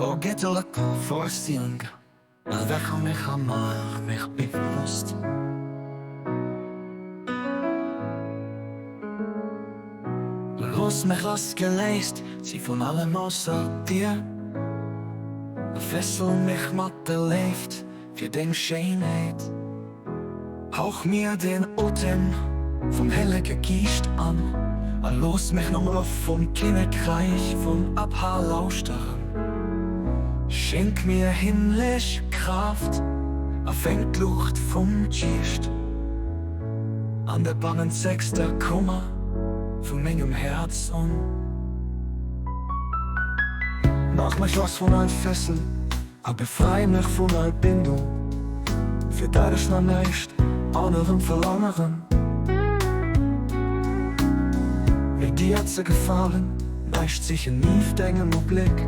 Orgettelijk voorstelling, maar weg aan mich amar, mich bewusst. Los mich losgelöst, sie von allem außer dir. Fessel mich mit belebt, für den Schönheit. Hauch mir den Atem vom heiligen Geist an. Los mich nur vom Königreich, vom Abhalaustern. Schenk mir himmlisch Kraft, fängt Luft vom Geist. An der bangen sechster Kummer von meinem Herz an. Mach mich los von all Fesseln, befrei mich von all Bindung. Für das ist noch nicht anderen verlangen. Mir die hat sie gefallen, leicht sich in Mief denken und Blick.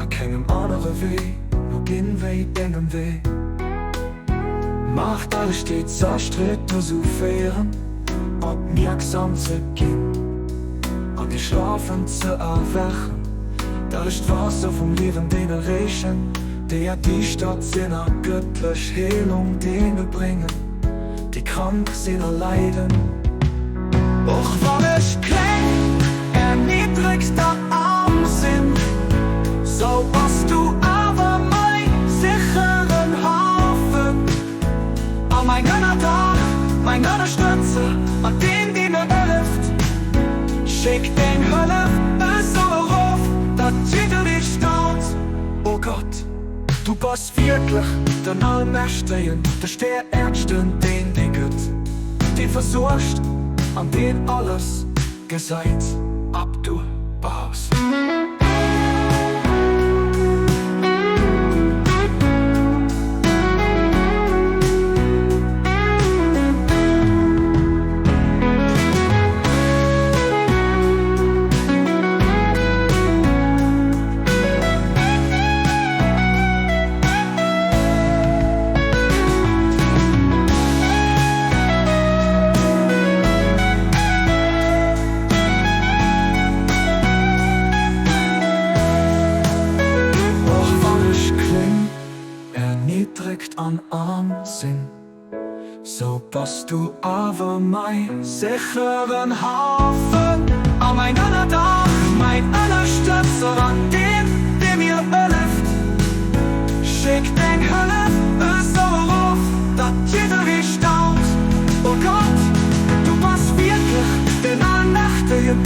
Keinem anderen Weg, nur gehen Weg, denken Weg. Macht alles stets Stritte zu fähren, aufmerksam zu gehen, und die Schlafen zu erwachen. Da ist Wasser vom Leben, den Regen, der die Stadt seiner göttlich Heilung denen bringen, die krank sind leiden. Auch weil ich klein, erniedrigster Arm sind, so warst du aber mein sicheren Hafen. An mein Gönner Tag, mein Gönner Stütze, an den die mir hilft. Schick den Hölle, so ruf, dat Titel dich staunt. Oh Gott, du bist wirklich der Allmächtigen, der Stärkste, den die gibt. Den versuchst, an den alles gesagt, ab du baust. Erniedrigt an Ansinn, so bist du aber mein sicheren Hafen. An mein aller Dach, mein aller Stützer, an dem, der mir hilft. Schick den Hölle, so ruf, dat jeder wie staunt. Oh Gott, du bist wirklich den Allmächtigen,